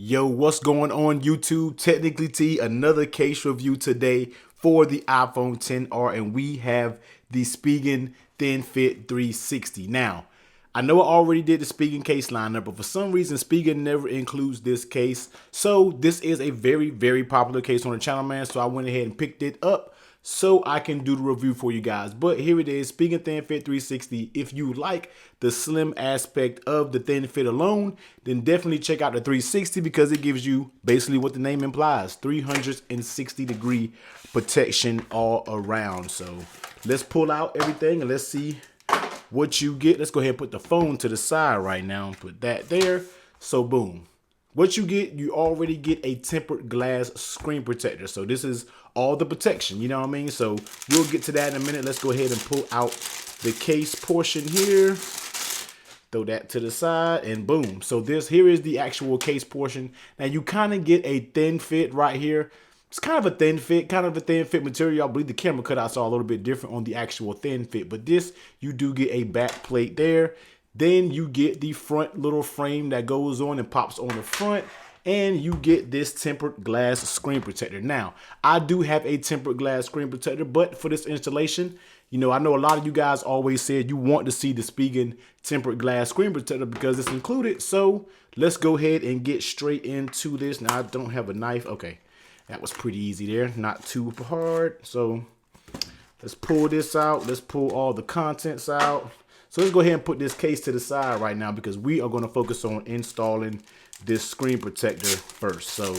Yo, what's going on YouTube? Technically T, another case review today for the iPhone XR, and we have the Spigen Thin Fit 360. Now, I know I already did the Spigen case lineup, but for some reason Spigen never includes this case. So this is a very popular case on the channel, man. So I went ahead and picked it up so I can do the review for you guys. But here it is, Spigen Thin Fit 360. If you like the slim aspect of the thin fit alone, then definitely check out the 360 because it gives you basically what the name implies, 360-degree protection all around. So let's pull out everything and let's see what you get. Let's go ahead and put the phone to the side right now. Put that there. So boom. What you get, you already get a tempered glass screen protector. So this is all the protection, you know what I mean? So we'll get to that in a minute. Let's go ahead and pull out the case portion here. Throw that to the side and boom. So here is the actual case portion. Now you kind of get a thin fit right here. It's kind of a thin fit material. I believe the camera cutouts are a little bit different on the actual thin fit, but this, you do get a back plate there. Then you get the front little frame that goes on and pops on the front, and you get this tempered glass screen protector. Now, I do have a tempered glass screen protector, but for this installation, you know, I know a lot of you guys always said you want to see the Spigen tempered glass screen protector because it's included. So let's go ahead and get straight into this. Now, I don't have a knife. Okay, that was pretty easy there, not too hard. So let's pull this out. Let's pull all the contents out. So let's go ahead and put this case to the side right now because we are going to focus on installing this screen protector first. So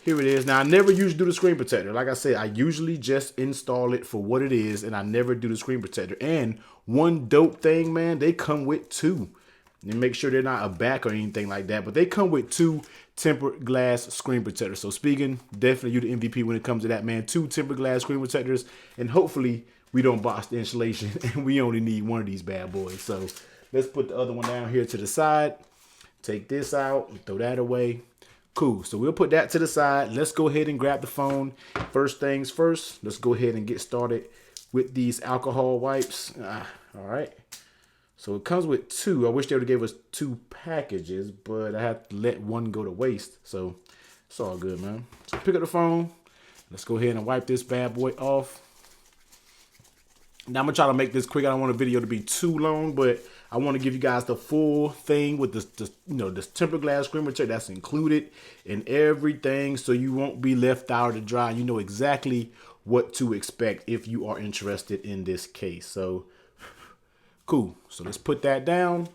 here it is. Now, I never usually do the screen protector. Like I said, I usually just install it for what it is, and I never do the screen protector. And one dope thing, man, they come with two. And make sure they're not a back or anything like that, but they come with two tempered glass screen protectors. So Spigen, definitely you the MVP when it comes to that, man. Two tempered glass screen protectors, and hopefully we don't box the insulation and we only need one of these bad boys. So let's put the other one down here to the side. Take this out and throw that away. Cool. So we'll put that to the side. Let's go ahead and grab the phone. First things first, let's go ahead and get started with these alcohol wipes. All right. So it comes with two. I wish they would have gave us two packages, but I have to let one go to waste. So it's all good, man. So pick up the phone. Let's go ahead and wipe this bad boy off. Now I'm gonna try to make this quick. I don't want the video to be too long, but I want to give you guys the full thing with this tempered glass screen protector that's included in everything, so you won't be left out to dry. You know exactly what to expect if you are interested in this case. So cool. So let's put that down.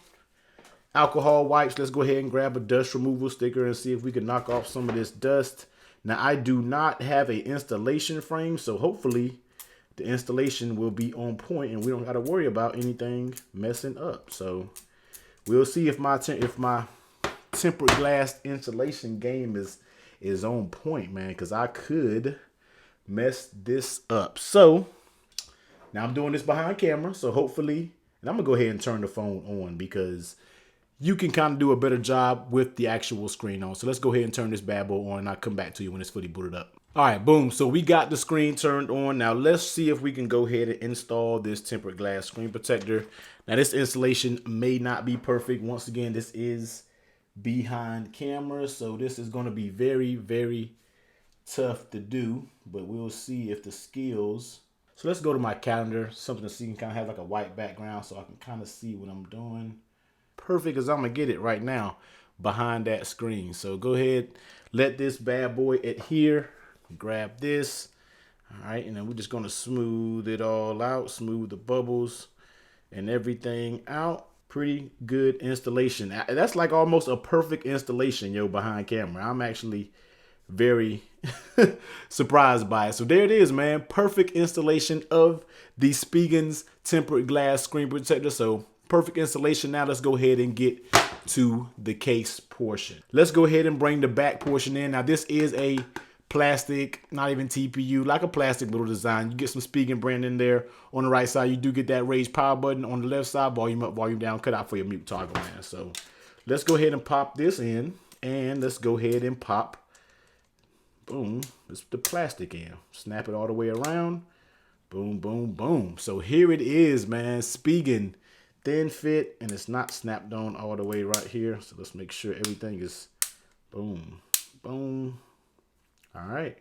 Alcohol wipes. Let's go ahead and grab a dust removal sticker and see if we can knock off some of this dust. Now I do not have an installation frame, so hopefully the installation will be on point and we don't got to worry about anything messing up. So we'll see if my tempered glass installation game is on point, man, because I could mess this up. So now I'm doing this behind camera, so hopefully, and I'm gonna go ahead and turn the phone on because you can kind of do a better job with the actual screen on. So let's go ahead and turn this bad boy on and I'll come back to you when it's fully booted up. All right, boom. So we got the screen turned on. Now let's see if we can go ahead and install this tempered glass screen protector. Now this installation may not be perfect. Once again, this is behind camera, so this is going to be very tough to do, but we'll see if the skills. So let's go to my calendar, something so you can kind of have like a white background so I can kind of see what I'm doing. Perfect as I'm gonna get it right now behind that screen. So go ahead, let this bad boy adhere. Grab this. All right, and then we're just gonna smooth it all out, smooth the bubbles and everything out. Pretty good installation. That's like almost a perfect installation, yo, behind camera. I'm actually very surprised by it. So there it is, man. Perfect installation of the Spigen's tempered glass screen protector. So perfect installation. Now let's go ahead and get to the case portion. Let's go ahead and bring the back portion in. Now this is a plastic, not even TPU, like a plastic little design. You get some Spigen brand in there. On the right side, you do get that raised power button. On the left side, volume up, volume down, cut out for your mute toggle, man. So let's go ahead and pop this in, and let's go ahead and pop, boom, the plastic in. Snap it all the way around. Boom, boom, boom. So here it is, man. Spigen Thin Fit, and it's not snapped on all the way right here. So let's make sure everything is Boom. Boom. All right.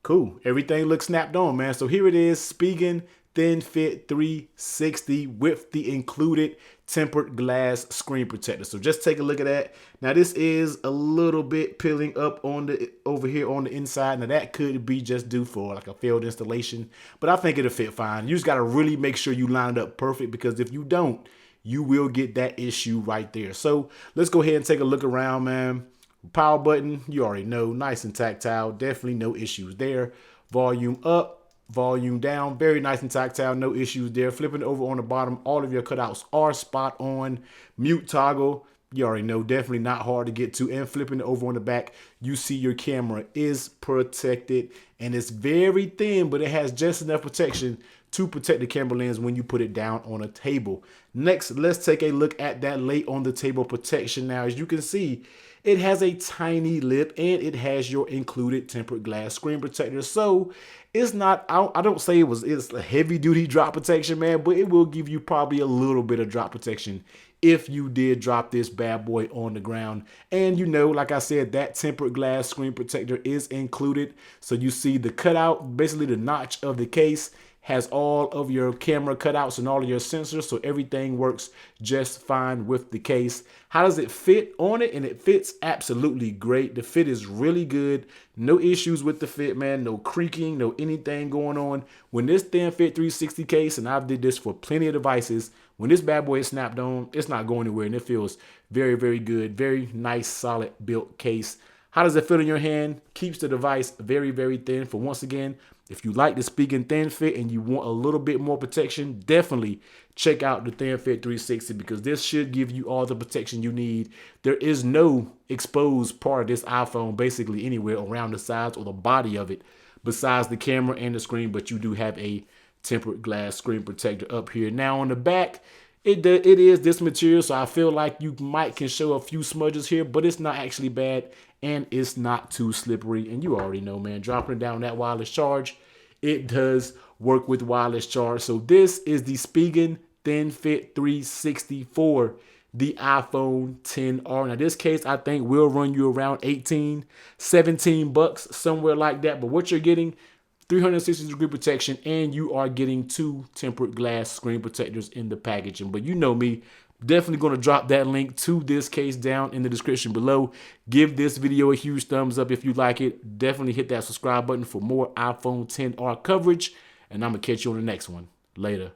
Cool. Everything looks snapped on, man. So here it is, Spigen Thin Fit 360 with the included tempered glass screen protector. So just take a look at that. Now this is a little bit peeling up on the over here on the inside. Now that could be just due for like a failed installation, but I think it'll fit fine. You just gotta really make sure you line it up perfect, because if you don't, you will get that issue right there. So let's go ahead and take a look around, man. Power button, you already know, nice and tactile, definitely no issues there. Volume up, volume down, very nice and tactile, no issues there. Flipping over on the bottom, all of your cutouts are spot on. Mute toggle, you already know, definitely not hard to get to. And flipping over on the back, you see your camera is protected, and it's very thin, but it has just enough protection to protect the camera lens when you put it down on a table. Next, let's take a look at that lay on the table protection. Now, as you can see, it has a tiny lip and it has your included tempered glass screen protector. So it's not, I don't say it's a heavy duty drop protection, man, but it will give you probably a little bit of drop protection if you did drop this bad boy on the ground. And you know, like I said, that tempered glass screen protector is included. So you see the cutout, basically the notch of the case, has all of your camera cutouts and all of your sensors, so everything works just fine with the case. How does it fit on it? And it fits absolutely great. The fit is really good. No issues with the fit, man. No creaking, no anything going on. When this Thin Fit 360 case, and I've did this for plenty of devices, when this bad boy is snapped on, it's not going anywhere, and it feels very, very good. Very nice, solid built case. How does it fit in your hand? Keeps the device very, very thin. For once again, if you like the Spigen Thin Fit and you want a little bit more protection, definitely check out the Thin Fit 360, because this should give you all the protection you need. There is no exposed part of this iPhone basically anywhere around the sides or the body of it besides the camera and the screen, but you do have a tempered glass screen protector up here. Now on the back, it is this material, so I feel like you can show a few smudges here, but it's not actually bad, and it's not too slippery. And you already know, man, dropping it down that wireless charge, it does work with wireless charge. So this is the Spigen Thin Fit 360 for the iPhone XR. Now this case, I think will run you around 18, 17 bucks, somewhere like that. But what you're getting, 360-degree protection, and you are getting 2 tempered glass screen protectors in the packaging. But you know me, definitely going to drop that link to this case down in the description below. Give this video a huge thumbs up if you like it. Definitely hit that subscribe button for more iPhone XR coverage, and I'm going to catch you on the next one. Later.